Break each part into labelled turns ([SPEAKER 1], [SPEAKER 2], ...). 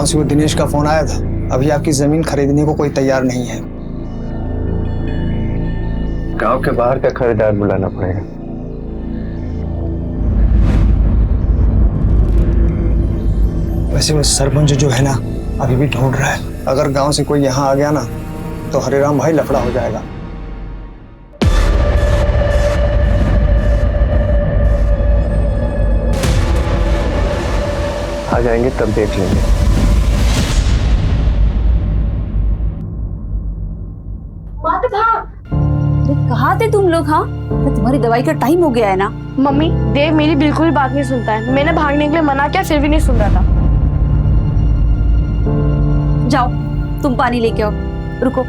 [SPEAKER 1] गांव से वो दिनेश का फोन आया था। अभी आपकी जमीन खरीदने को कोई तैयार नहीं है।
[SPEAKER 2] गांव के बाहर का खरीदार बुलाना पड़ेगा।
[SPEAKER 1] वैसे वो सरपंच जो है ना अभी भी ढूंढ रहा है। अगर गांव से कोई यहाँ आ गया ना तो हरिराम भाई लफड़ा हो जाएगा।
[SPEAKER 2] आ जाएंगे तब देख लेंगे।
[SPEAKER 3] अरे कहाँ थे तुम लोग? हाँ, तुम्हारी दवाई का टाइम हो गया है ना।
[SPEAKER 4] मम्मी, देव मेरी बिल्कुल बात नहीं सुनता है। मैंने भागने के लिए मना किया, फिर भी नहीं सुन रहा था।
[SPEAKER 3] जाओ तुम पानी लेके आओ। रुको,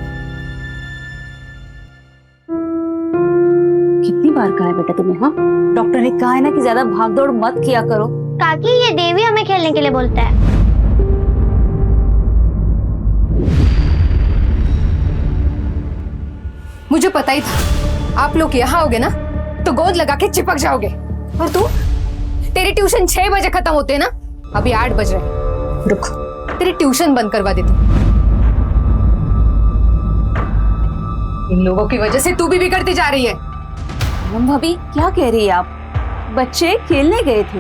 [SPEAKER 3] कितनी बार कहा है बेटा तुम्हें? हाँ, डॉक्टर ने कहा है ना कि ज्यादा भागदौड़ मत किया करो।
[SPEAKER 5] काकी, ये देवी हमें खेलने के लिए बोलता है।
[SPEAKER 6] मुझे पता ही था आप लोग यहाँ आओगे ना तो गोद लगा के चिपक जाओगे। और तू, तेरी ट्यूशन 6 बजे खत्म होते है ना, अभी 8 बज रहे। रुक, तेरी ट्यूशन बंद करवा देती। इन लोगों की वजह से तू भी बिगड़ती जा रही है।
[SPEAKER 3] भाभी क्या कह रही है आप? बच्चे खेलने गए थे,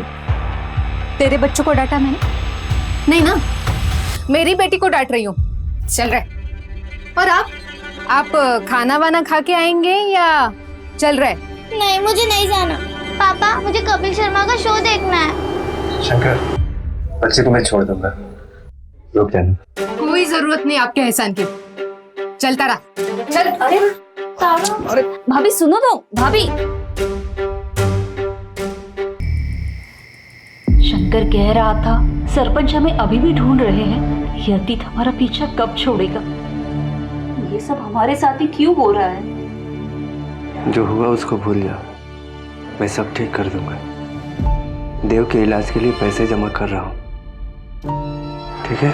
[SPEAKER 3] तेरे बच्चों को डांटा मैंने?
[SPEAKER 6] नहीं ना, मेरी बेटी को डांट रही हूँ। चल रहे। और आप खाना वाना खा के आएंगे या चल रहे?
[SPEAKER 5] नहीं, मुझे नहीं जाना। पापा, मुझे कपिल शर्मा का शो देखना है।
[SPEAKER 2] शंकर, बच्चे को मैं छोड़ दूंगा, रुक जाना।
[SPEAKER 6] कोई जरूरत नहीं आपके एहसान की। चलता रहा, चल।
[SPEAKER 3] अरे भाभी सुनो तो। भाभी, शंकर कह रहा था सरपंच हमें अभी भी ढूंढ रहे हैं। ये अतीत हमारा पीछा कब छोड़ेगा? ये सब हमारे साथ ही क्यों हो रहा है?
[SPEAKER 2] जो हुआ उसको भूल जाओ, मैं सब ठीक कर दूंगा। देव के इलाज के लिए पैसे जमा कर रहा हूँ, ठीक है?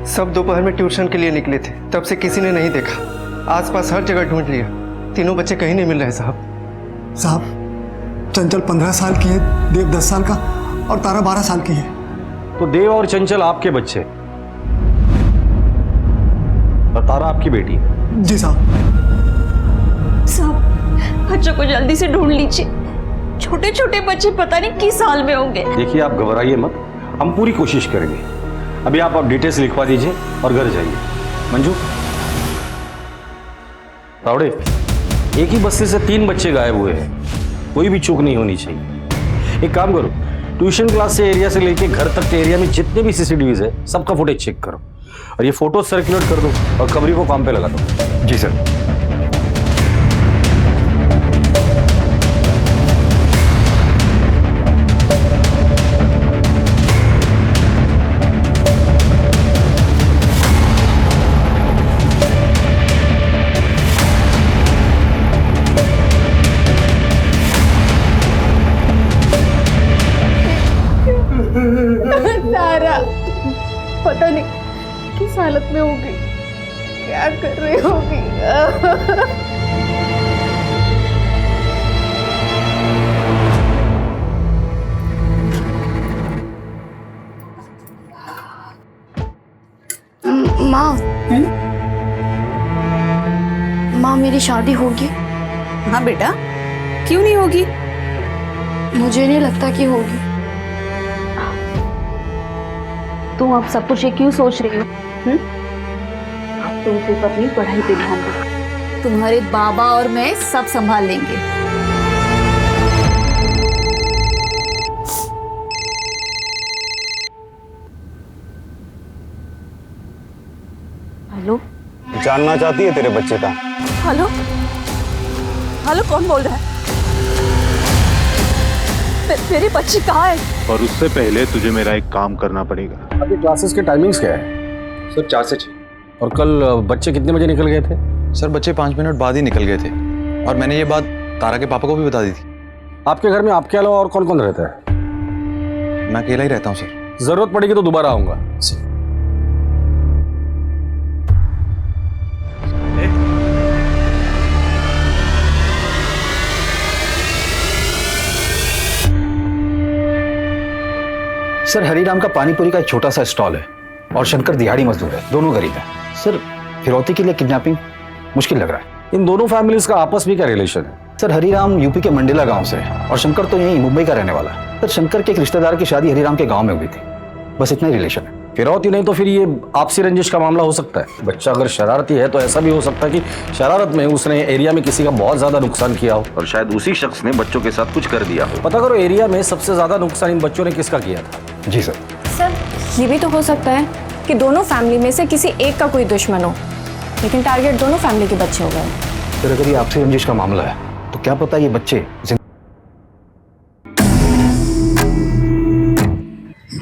[SPEAKER 2] सब दोपहर में ट्यूशन के लिए निकले थे, तब से किसी ने नहीं देखा। आसपास हर जगह ढूंढ लिया, तीनों बच्चे कहीं नहीं मिल रहे साहब।
[SPEAKER 1] साहब, चंचल 15 साल की है, देव 10 साल का और तारा 12 साल की है।
[SPEAKER 7] तो देव और चंचल आपके बच्चे और तारा आपकी बेटी है?
[SPEAKER 1] जी साहब।
[SPEAKER 3] साहब, बच्चों को जल्दी से ढूंढ लीजिए। छोटे छोटे बच्चे पता नहीं किस हाल में होंगे।
[SPEAKER 7] देखिए, आप घबराइए मत, हम पूरी कोशिश करेंगे। अभी आप डिटेल्स लिखवा दीजिए और घर जाइए। मंजू, तावड़े, एक ही बस्ती से 3 बच्चे गायब हुए हैं, कोई भी चूक नहीं होनी चाहिए। एक काम करो, ट्यूशन क्लास से एरिया से लेके घर तक के एरिया में जितने भी सीसीटीवीज है सबका फुटेज चेक करो और ये फोटो सर्कुलेट कर दो और खबरी को काम पे लगा दो।
[SPEAKER 2] जी सर।
[SPEAKER 4] तारा पता नहीं किस हालत में होगी, क्या कर रही होगी। माँ, मेरी शादी होगी?
[SPEAKER 3] हाँ बेटा, क्यों नहीं होगी?
[SPEAKER 4] मुझे नहीं लगता कि होगी।
[SPEAKER 3] तुम अब सब कुछ ये क्यों सोच रही हो? तुम सिर्फ अपनी पढ़ाई पे ध्यान दो। तुम्हारे बाबा और मैं सब संभाल लेंगे। हेलो,
[SPEAKER 7] जानना चाहती है तेरे बच्चे का?
[SPEAKER 3] हेलो, हेलो, कौन बोल रहा है? मेरे बच्चे कहाँ है?
[SPEAKER 8] और उससे पहले तुझे मेरा एक काम करना पड़ेगा।
[SPEAKER 7] अभी क्लासेस के टाइमिंग्स क्या है?
[SPEAKER 2] सर 4 से 6।
[SPEAKER 7] और कल बच्चे कितने बजे निकल गए थे?
[SPEAKER 9] सर बच्चे 5 मिनट बाद ही निकल गए थे और मैंने ये बात तारा के पापा को भी बता दी थी।
[SPEAKER 7] आपके घर में आपके अलावा और कौन कौन रहता है?
[SPEAKER 9] मैं अकेला ही रहता हूँ सर।
[SPEAKER 7] जरूरत पड़ेगी तो दोबारा आऊंगा।
[SPEAKER 10] सर हरीराम का पानीपुरी का एक छोटा सा स्टॉल है और शंकर दिहाड़ी मजदूर है, दोनों गरीब हैं। सर फिरौती के लिए किडनैपिंग मुश्किल लग रहा है।
[SPEAKER 7] इन दोनों फैमिलीज का आपस में क्या रिलेशन है?
[SPEAKER 10] सर हरीराम यूपी के मंडेला गांव से है और शंकर तो यहीं मुंबई का रहने वाला है। सर शंकर के एक रिश्तेदार की शादी हरीराम के गांव में हुई थी, बस इतना ही रिलेशन है।
[SPEAKER 7] फिरौती नहीं तो फिर ये आपसी रंजिश का मामला हो सकता है। बच्चा अगर शरारती है तो ऐसा भी हो सकता है कि शरारत में उसने एरिया में किसी का बहुत ज्यादा नुकसान किया हो और शायद उसी शख्स ने बच्चों के साथ कुछ कर दिया हो। पता करो एरिया में सबसे ज्यादा नुकसान इन बच्चों ने किसका किया था।
[SPEAKER 10] जी सर।
[SPEAKER 11] सर ये भी तो हो सकता है कि दोनों फैमिली में से किसी एक का कोई दुश्मन हो, लेकिन टारगेट दोनों फैमिली के बच्चे हो गए।
[SPEAKER 10] सर अगर ये आपसी रंजिश का मामला है तो क्या पता ये बच्चे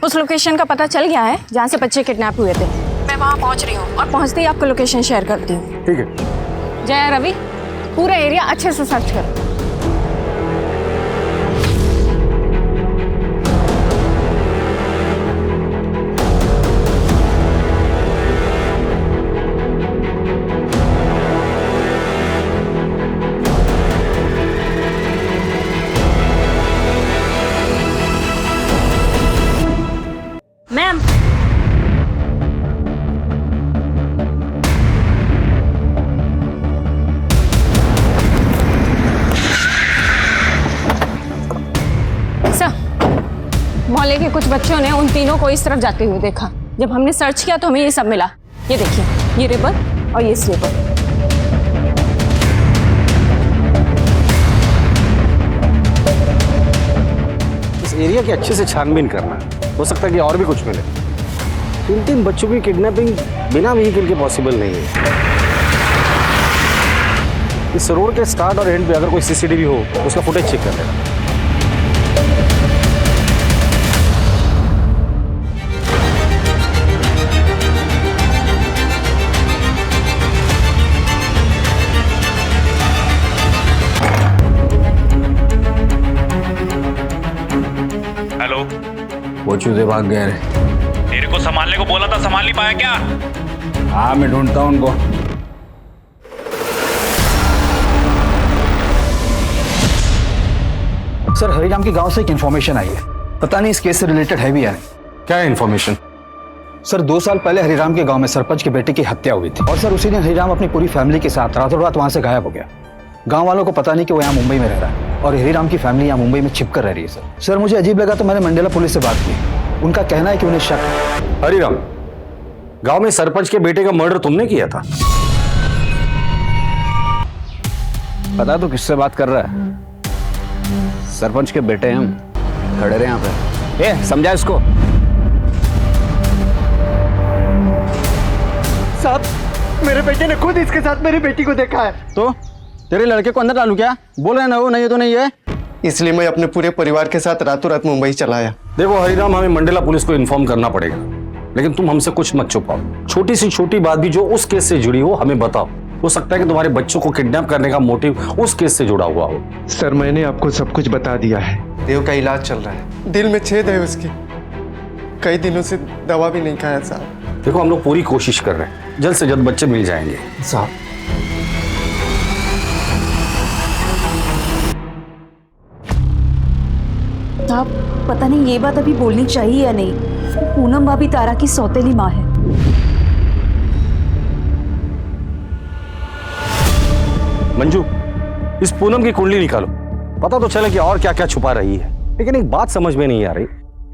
[SPEAKER 11] उस लोकेशन का पता चल गया है जहाँ से बच्चे किडनैप हुए थे। मैं वहाँ पहुँच रही हूँ और पहुँचते ही आपको लोकेशन शेयर करती हूँ।
[SPEAKER 7] ठीक है।
[SPEAKER 11] जया रवि, पूरा एरिया अच्छे से सर्च करो।
[SPEAKER 5] मैम,
[SPEAKER 11] मोहल्ले के कुछ बच्चों ने उन तीनों को इस तरफ जाते हुए देखा। जब हमने सर्च किया तो हमें ये सब मिला। ये देखिए, ये रिबन और ये स्लीपर।
[SPEAKER 7] इस एरिया की अच्छे से छानबीन करना, हो सकता है कि और भी कुछ मिले। तीन बच्चों की किडनैपिंग बिना व्हीकल के पॉसिबल नहीं है। इस रोड के स्टार्ट और एंड पे अगर कोई सीसीटीवी हो तो उसका फुटेज चेक कर लेना।
[SPEAKER 8] हेलो,
[SPEAKER 10] वो चूजे भाग गए रे।
[SPEAKER 8] तेरे को संभालने को बोला था, संभाल नहीं पाया क्या?
[SPEAKER 10] हाँ मैं ढूंढता हूँ उनको। सर हरिराम के गांव से एक इन्फॉर्मेशन आई है, पता नहीं इस केस से रिलेटेड है भी या नहीं।
[SPEAKER 7] क्या है इन्फॉर्मेशन?
[SPEAKER 10] सर 2 साल पहले हरिराम के गांव में सरपंच के बेटे की हत्या हुई थी और सर उसी दिन हरिराम अपनी पूरी फैमिली के साथ रातों रात वहां से गायब हो गया। गांव वालों को पता नहीं कि वो यहाँ मुंबई में रह रहा है और हरिराम की फैमिली यहाँ मुंबई में छिपकर रह रही है। सर मुझे अजीब लगा तो मैंने मंडेला पुलिस से बात की। उनका कहना है कि उन्हें शक है।
[SPEAKER 7] हरिराम, गांव में सरपंच के बेटे का मर्डर तुमने किया था?
[SPEAKER 10] पता तो किससे बात कर रहा है? सरपंच के बेटे हैं हम, खड़े रहे यहाँ पे। ए समझा इसको।
[SPEAKER 1] साहब, मेरे बेटे ने खुद इसके साथ मेरी बेटी को देखा है।
[SPEAKER 10] तो तेरे लड़के को अंदर डालू क्या? बोल रहे ना वो नहीं तो नहीं है।
[SPEAKER 1] इसलिए मैं अपने पूरे परिवार के साथ रातों रात मुंबई चला आया।
[SPEAKER 7] देखो हरिराम, हमें मंडेला पुलिस को इन्फॉर्म करना पड़ेगा, लेकिन तुम हमसे कुछ मत छुपाओ। छोटी सी छोटी बात भी जो उस केस से जुड़ी हो हमें बताओ। हो सकता है कि तुम्हारे बच्चों को किडनैप करने का मोटिव उस केस से जुड़ा हुआ हो।
[SPEAKER 12] सर मैंने आपको सब कुछ बता दिया है।
[SPEAKER 1] देव का इलाज चल रहा है, दिल में छेद है उसकी, कई दिनों से दवा भी नहीं खाया साहब।
[SPEAKER 7] देखो हम लोग पूरी कोशिश कर रहे हैं, जल्द से जल्द बच्चे मिल जाएंगे
[SPEAKER 1] साहब।
[SPEAKER 3] साहब पता नहीं ये बात अभी बोलनी चाहिए या नहीं, पूनम भाभी तारा की सौतेली माँ है।
[SPEAKER 7] मंजू, इस पूनम की कुंडली निकालो, पता तो चले कि और क्या क्या छुपा रही है। लेकिन एक बात समझ में नहीं आ रही,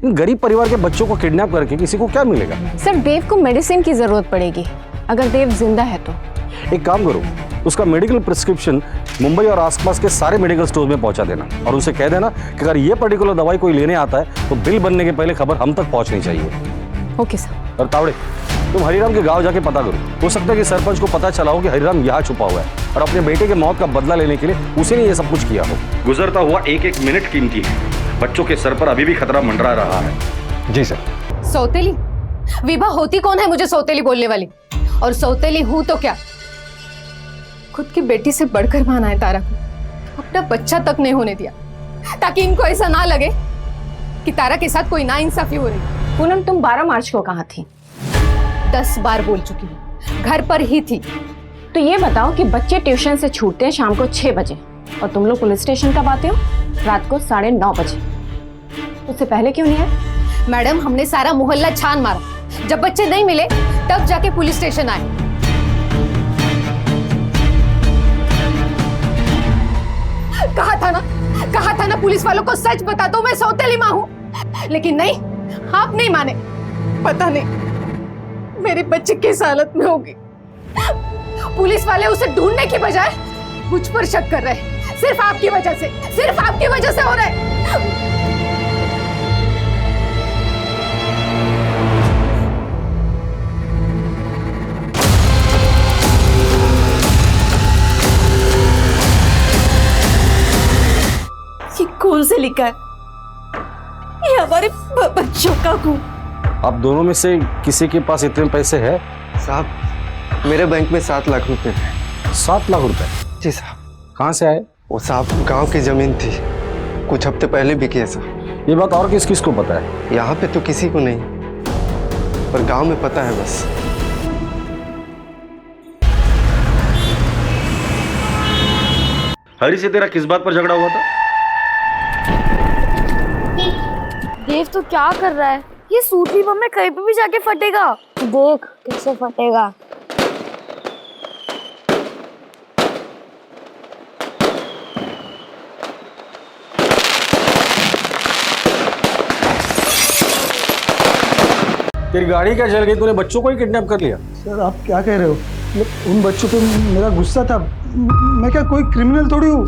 [SPEAKER 7] इन गरीब परिवार के बच्चों को किडनैप करके किसी को क्या मिलेगा?
[SPEAKER 11] सर देव को मेडिसिन की जरूरत पड़ेगी, अगर देव जिंदा है तो।
[SPEAKER 7] एक काम करो, उसका मेडिकल प्रिस्क्रिप्शन मुंबई और आसपास के सारे मेडिकल स्टोर में पहुंचा देना और उसे कह देना कि अगर ये पर्टिकुलर दवाई कोई लेने आता है तो बिल बनने के पहले खबर हम तक पहुंचनी चाहिए।
[SPEAKER 11] Okay sir.
[SPEAKER 7] और तावड़े, तुम हरिराम के गांव जाके पता करो। हो सकता है कि सरपंच को पता चला हो कि हरिराम यहाँ छुपा हुआ है और अपने बेटे के मौत का बदला लेने के लिए उसी ने ये सब कुछ किया हो। गुजरता हुआ एक एक मिनट कीमती है, बच्चों के सर पर अभी भी खतरा मंडरा रहा है।
[SPEAKER 10] जी सर।
[SPEAKER 6] सौतेली? विभा होती कौन है मुझे सौतेली बोलने वाली? और सौतेली हूं तो क्या, खुद की बेटी से बढ़कर माना है तारा को, अपना बच्चा तक नहीं होने दिया ताकि इनको ऐसा ना लगे कि तारा के साथ कोई नाइंसाफी हो रही।
[SPEAKER 11] पूनम तुम 12 मार्च को कहाँ थी?
[SPEAKER 6] 10 बार बोल चुकी हूँ, घर पर ही थी।
[SPEAKER 11] तो ये बताओ कि बच्चे ट्यूशन से छूटते हैं शाम को 6 बजे और तुम लोग पुलिस स्टेशन कब आते हो? रात को 9:30 बजे। उससे पहले क्यों नहीं है?
[SPEAKER 6] मैडम, हमने सारा मोहल्ला छान मारा, जब बच्चे नहीं मिले तब जाके पुलिस स्टेशन आए। कहा था ना पुलिस वालों को सच बता दो, मैं सौतेली मां हूं। लेकिन नहीं, आप नहीं माने।
[SPEAKER 4] पता नहीं मेरे बच्चे किस हालत में होगी।
[SPEAKER 6] पुलिस वाले उसे ढूंढने की बजाय मुझ पर शक कर रहे हैं। सिर्फ आपकी वजह से हो रहा है।
[SPEAKER 4] ये खून से लिखा है, ये हमारे बच्चों का खून।
[SPEAKER 7] आप दोनों में से किसी के पास इतने पैसे हैं?
[SPEAKER 2] साहब मेरे बैंक में 7 लाख रुपए थे।
[SPEAKER 7] 7 लाख रुपए?
[SPEAKER 2] जी साहब।
[SPEAKER 7] कहाँ से आए?
[SPEAKER 2] वो साहब गांव की जमीन थी, कुछ हफ्ते पहले बिकी है साहब।
[SPEAKER 7] ये बात और किस किस को पता है?
[SPEAKER 2] यहाँ पे तो किसी को नहीं, पर गांव में पता है बस।
[SPEAKER 7] हरी से तेरा किस बात पर झगड़ा हुआ था?
[SPEAKER 5] देव तो क्या कर रहा है? ये सूट भी बम में कहीं पे भी जाके फटेगा। देख कैसे फटेगा।
[SPEAKER 7] तेरी गाड़ी क्या जल गई? तूने बच्चों को ही किडनैप कर लिया?
[SPEAKER 1] सर आप क्या कह रहे हो? उन बच्चों पे मेरा गुस्सा था। मैं क्या कोई क्रिमिनल थोड़ी हूँ।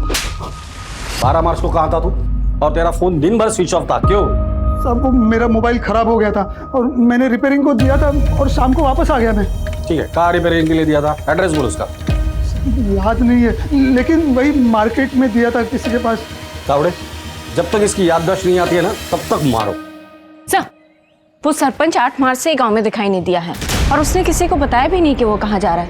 [SPEAKER 7] 12 मार्च को कहाँ था तू? और तेरा फोन दिन भर स्विच ऑफ था, क्यों?
[SPEAKER 1] साहब वो मेरा मोबाइल खराब हो गया था और मैंने रिपेयरिंग को दिया था और शाम को वापस आ गया मैं।
[SPEAKER 7] ठीक है, कहाँ रिपेयरिंग के लिए दिया था? एड्रेस बोल उसका।
[SPEAKER 1] याद नहीं है, लेकिन वही मार्केट में दिया था किसी के पास।
[SPEAKER 7] तावड़े, जब तक इसकी याददाश्त नहीं आती है ना, तब तक मारो।
[SPEAKER 11] सर, वो सरपंच 8 मार्च से गांव में दिखाई नहीं दिया है और उसने किसी को बताया भी नहीं कि वो कहाँ जा रहा है।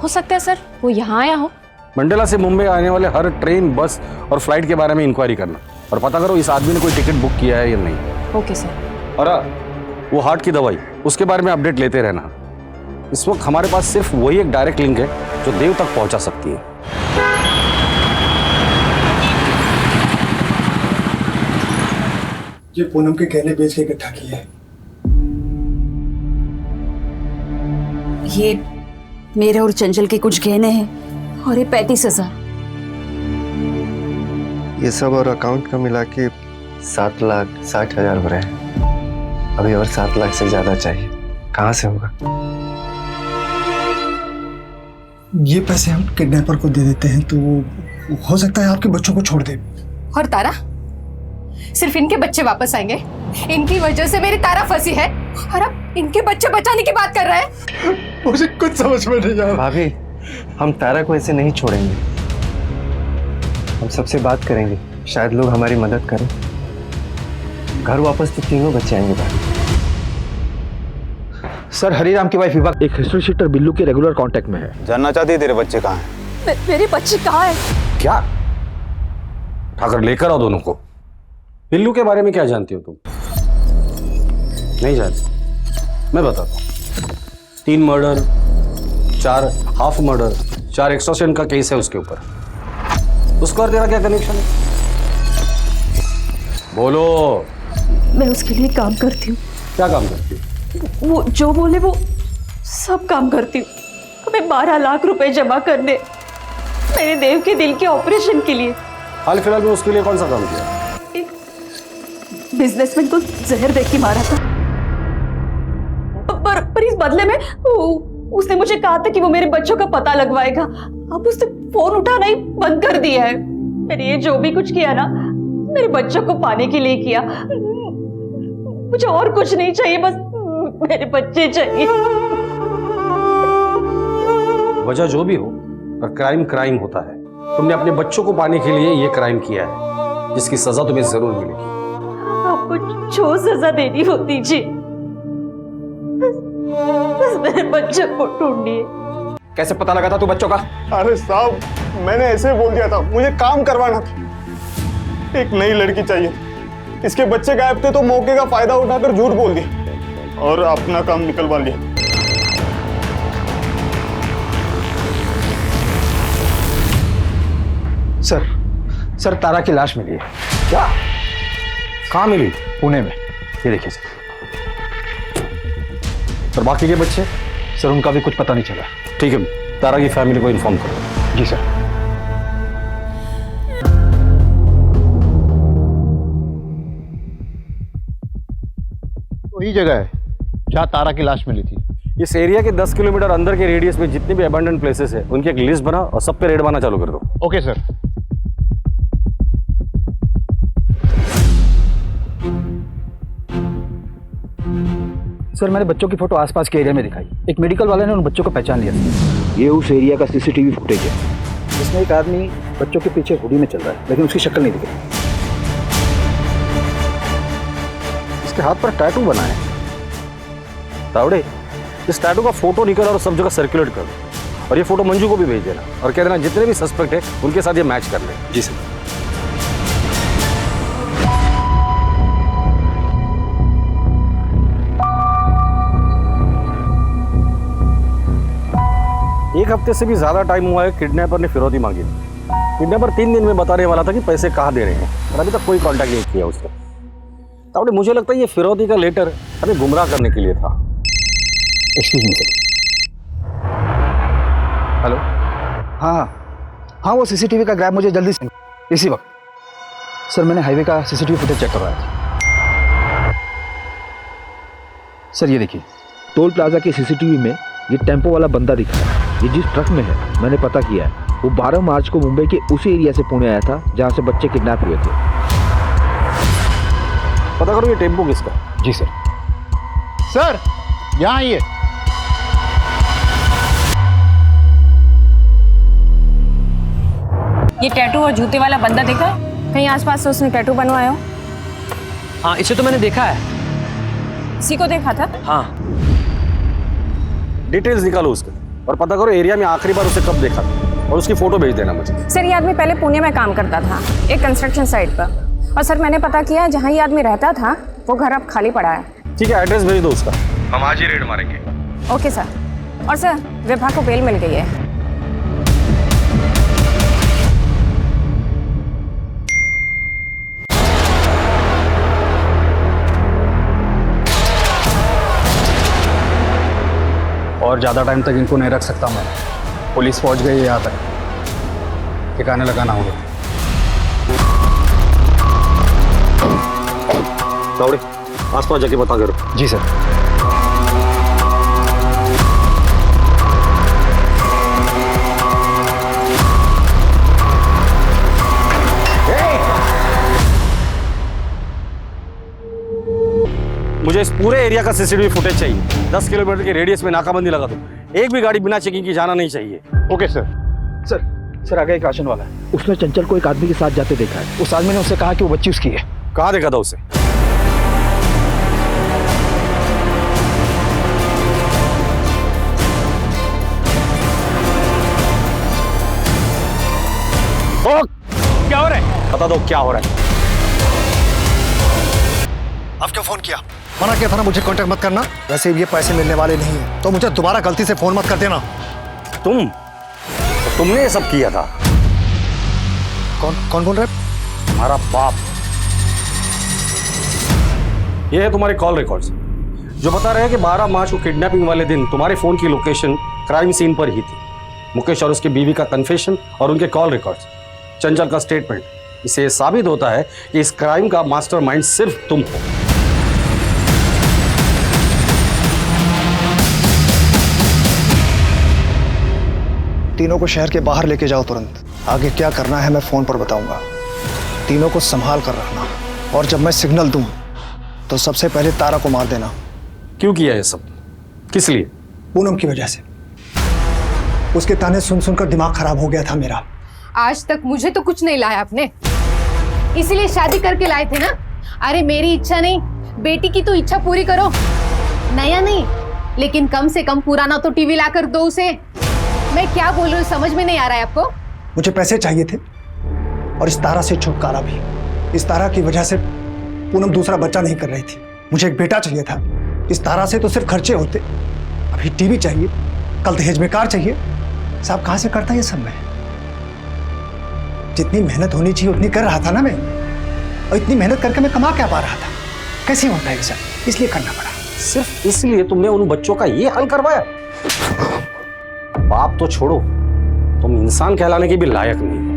[SPEAKER 11] हो सकता है सर वो यहाँ आया हो।
[SPEAKER 7] मंडला से मुंबई आने वाले हर ट्रेन, बस और फ्लाइट के बारे में इंक्वायरी करना और पता करो इस आदमी ने कोई टिकट बुक किया है या नहीं।
[SPEAKER 11] Okay sir.
[SPEAKER 7] और वो हार्ट की दवाई, उसके बारे में अपडेट लेते रहना। इस वक्त हमारे पास सिर्फ वही एक डायरेक्ट लिंक है जो देव तक पहुंचा सकती है।
[SPEAKER 1] ये पूनम के गहने बेच के इकट्ठा किए हैं।
[SPEAKER 3] ये मेरे और चंचल के कुछ गहने हैं और ये 35,000।
[SPEAKER 2] ये सब और अकाउंट का मिला के 7,60,000 हो रहे हैं। अभी और 7 लाख से ज्यादा चाहिए, कहाँ से होगा?
[SPEAKER 1] ये पैसे हम किडनैपर को दे देते हैं तो हो सकता है आपके बच्चों को छोड़ दे।
[SPEAKER 6] और तारा, सिर्फ इनके बच्चे वापस आएंगे। इनकी वजह से मेरी तारा फंसी है और अब इनके बच्चे बचाने की बात कर रहा है।
[SPEAKER 1] मुझे कुछ समझ में नहीं आ रहा।
[SPEAKER 2] भाभी, हम तारा को ऐसे नहीं छोड़ेंगे। हम सबसे बात करेंगे, शायद लोग हमारी मदद करें। घर वापस तो तीनों बच्चे आएंगे भाभी।
[SPEAKER 10] सर, हरिराम की वाइफ विभा
[SPEAKER 12] एक हिस्ट्री शीटर बिल्लू के रेगुलर कांटेक्ट में है।
[SPEAKER 10] जानना चाहती है तेरे बच्चे कहाँ हैं?
[SPEAKER 3] मेरे बच्चे कहाँ हैं?
[SPEAKER 7] क्या? उठाकर लेकर आओ दोनों को। बिल्लू के बारे में क्या जानती हो तुम? नहीं जानती? मैं बताता हूँ। 3 मर्डर, 4 हाफ मर्डर, 4 एक्सटॉर्शन का केस है उसके ऊपर। उसका और तेरा क्या कनेक्शन है? बोलो।
[SPEAKER 3] मैं उसके लिए काम करती हूँ।
[SPEAKER 7] क्या काम करती है?
[SPEAKER 3] वो जो बोले वो सब काम करती हूँ। हमें 12 लाख रुपए जमा करने मेरे देव के दिल के ऑपरेशन के लिए।
[SPEAKER 7] हाल फिलहाल में उसके लिए कौन सा काम किया?
[SPEAKER 3] एक बिजनेसमैन को जहर देख के मारा था, पर इस बदले में उसने मुझे कहा था कि वो मेरे बच्चों का पता लगवाएगा। अब उसने फोन उठाना ही बंद कर दिया है। मैंने ये जो भी कुछ किया ना, मेरे बच्चों को पाने के लिए किया। मुझे और कुछ नहीं चाहिए, बस मेरे बच्चे चाहिए।
[SPEAKER 7] वजह जो भी हो, पर क्राइम क्राइम होता है। तुमने अपने बच्चों को पाने के लिए ये क्राइम किया है, जिसकी सजा तुम्हें जरूर मिलेगी।
[SPEAKER 3] आपको जो सजा देनी हो दीजिए, बस मेरे बच्चों को ढूंढिए।
[SPEAKER 10] कैसे पता लगा था तू बच्चों का?
[SPEAKER 1] अरे साहब, मैंने ऐसे बोल दिया था, मुझे काम करवाना था। एक नई लड़की चाहिए। इसके बच्चे गायब थे तो मौके का फायदा उठाकर झूठ बोल दिया और अपना काम निकलवा लिया।
[SPEAKER 10] सर तारा की लाश मिली है।
[SPEAKER 7] क्या? कहाँ मिली?
[SPEAKER 10] पुणे में।
[SPEAKER 7] ये देखिए सर, और बाकी के बच्चे?
[SPEAKER 10] सर उनका भी कुछ पता नहीं चला।
[SPEAKER 7] ठीक है, तारा की फैमिली को इन्फॉर्म करो।
[SPEAKER 10] जी सर।
[SPEAKER 12] वही जगह है जहाँ तारा की लाश मिली थी।
[SPEAKER 7] इस एरिया के 10 किलोमीटर अंदर के रेडियस में जितने भी अबंडन प्लेसेस है उनकी एक लिस्ट बना और सब पे रेड मारना चालू कर दो।
[SPEAKER 12] Okay sir.
[SPEAKER 10] सर मैंने बच्चों की फोटो आसपास के एरिया में दिखाई। एक मेडिकल वाले ने उन बच्चों को पहचान लिया।
[SPEAKER 12] ये उस एरिया का सीसीटीवी फुटेज है।
[SPEAKER 10] इसमें एक आदमी बच्चों के पीछे हुडी में चल रहा है, लेकिन उसकी शक्ल नहीं दिख रही।
[SPEAKER 7] इसके हाथ पर टैटू बना है। तावड़े, इस टैटू का फोटो निकल और सब जगह सर्कुलेट कर दो और ये फोटो मंजू को भी भेज देना और कह देना जितने भी सस्पेक्ट है उनके साथ ये मैच कर ले।
[SPEAKER 10] जी सर।
[SPEAKER 7] एक हफ्ते से भी ज्यादा टाइम हुआ है किडनैपर ने फिरौती मांगी थी। किडनैपर 3 दिन में बताने वाला था कि पैसे कहाँ दे रहे हैं और अभी तक कोई कांटेक्ट नहीं किया उसने। तावड़े, मुझे लगता है ये फिरौती का लेटर हमें गुमराह करने के लिए था।
[SPEAKER 10] Excuse me sir. हेलो। हाँ हाँ, वो सीसीटीवी का ग्रैब मुझे जल्दी से इसी वक्त। सर मैंने हाईवे का सीसीटीवी फुटेज चेक करवाया था। सर ये देखिए,
[SPEAKER 12] टोल प्लाजा के सीसीटीवी में ये टेम्पो वाला बंदा दिखा है। ये जिस ट्रक में है मैंने पता किया है, वो 12 मार्च को मुंबई के उसी एरिया से पुणे आया था जहां से बच्चे किडनैप हुए थे।
[SPEAKER 7] पता करो ये टेम्पो किसका।
[SPEAKER 10] जी सर।
[SPEAKER 12] सर यहाँ आइए।
[SPEAKER 11] ये टैटू और जूते वाला बंदा देखा है? कहीं आसपास से उसने टैटू बनवाया हो?
[SPEAKER 2] हाँ, इसे तो मैंने देखा है।
[SPEAKER 11] इसी को देखा था?
[SPEAKER 2] हाँ।
[SPEAKER 7] डिटेल्स निकालो उसके और पता करो एरिया में आखिरी बार उसे कब देखा था और उसकी फोटो भेज देना मुझे।
[SPEAKER 11] सर ये आदमी पहले पुणे में काम करता था एक कंस्ट्रक्शन साइट पर, और सर मैंने पता किया जहाँ ये आदमी रहता था वो घर अब खाली पड़ा है।
[SPEAKER 7] ठीक है, एड्रेस भेज दो उसका, हम आज ही रेड मारेंगे।
[SPEAKER 11] Okay sir. और सर विभा को बेल मिल गई है।
[SPEAKER 10] और ज़्यादा टाइम तक इनको नहीं रख सकता मैं। पुलिस पहुंच गई है यहाँ तक, ठिकाने लगाना होगा।
[SPEAKER 7] तावड़े, आसपास जाके पता करो।
[SPEAKER 10] जी सर।
[SPEAKER 7] मुझे इस पूरे एरिया का सीसीटीवी फुटेज चाहिए। 10 किलोमीटर के रेडियस में नाकाबंदी लगा दो। एक भी गाड़ी बिना चेकिंग की जाना नहीं चाहिए।
[SPEAKER 12] Okay sir.
[SPEAKER 10] सर आगे एक राशन वाला है।
[SPEAKER 12] उसने चंचल को एक आदमी के साथ जाते देखा है।
[SPEAKER 10] उस आदमी ने उससे कहा कि वो बच्ची उसकी है।
[SPEAKER 7] कहाँ देखा था उसे?
[SPEAKER 8] क्या हो रहा है?
[SPEAKER 7] बता दो क्या हो रहा है।
[SPEAKER 13] अब क्यों फोन किया? मना किया था ना मुझे कांटेक्ट मत करना। वैसे ये पैसे मिलने वाले नहीं है तो मुझे दोबारा गलती से फोन मत कर देना।
[SPEAKER 7] तुमने ये सब किया था?
[SPEAKER 13] कौन बोल रहा है?
[SPEAKER 7] हमारा बाप। ये है तुम्हारे कॉल रिकॉर्ड्स जो बता रहे हैं कि 12 मार्च को किडनैपिंग वाले दिन तुम्हारे फोन की लोकेशन क्राइम सीन पर ही थी। मुकेश और उसकी बीवी का कन्फेशन और उनके कॉल रिकॉर्ड्स, चंचल का स्टेटमेंट, इससे साबित होता है कि इस क्राइम का मास्टरमाइंड सिर्फ तुम हो।
[SPEAKER 13] तीनों को शहर के बाहर लेके जाओ तुरंत। आगे क्या करना है मैं फोन पर बताऊंगा। तीनों को संभाल कर रखना और जब मैं सिग्नल दूं तो सबसे पहले तारा को मार देना।
[SPEAKER 7] क्यों किया ये सब? किस लिए?
[SPEAKER 13] पूनम की वजह से। उसके ताने सुन सुनकर दिमाग खराब हो गया था मेरा।
[SPEAKER 6] आज तक मुझे तो कुछ नहीं लाया आपने, इसीलिए शादी करके लाए थे ना। अरे मेरी इच्छा नहीं, बेटी की तो इच्छा पूरी करो। नया नहीं लेकिन कम से कम पुराना तो टीवी ला कर दो उसे। मैं क्या बोल रही हूँ समझ में नहीं आ रहा है आपको?
[SPEAKER 13] मुझे पैसे चाहिए थे और इस तारा से छुटकारा भी। इस तारा की वजह से पूनम दूसरा बच्चा नहीं कर रही थी। मुझे एक बेटा चाहिए था। इस तारा से तो सिर्फ खर्चे होते, अभी टीवी चाहिए, कल दहेज में कार चाहिए। साहब कहाँ से करता ये सब मैं? जितनी मेहनत होनी चाहिए उतनी कर रहा था ना मैं, और इतनी मेहनत करके मैं कमा क्या पा रहा था? कैसे होता है ये सब? इसलिए करना पड़ा।
[SPEAKER 7] सिर्फ इसलिए तुमने उन बच्चों का ये हाल करवाया? बाप तो छोड़ो, तुम इंसान कहलाने के भी लायक नहीं हो।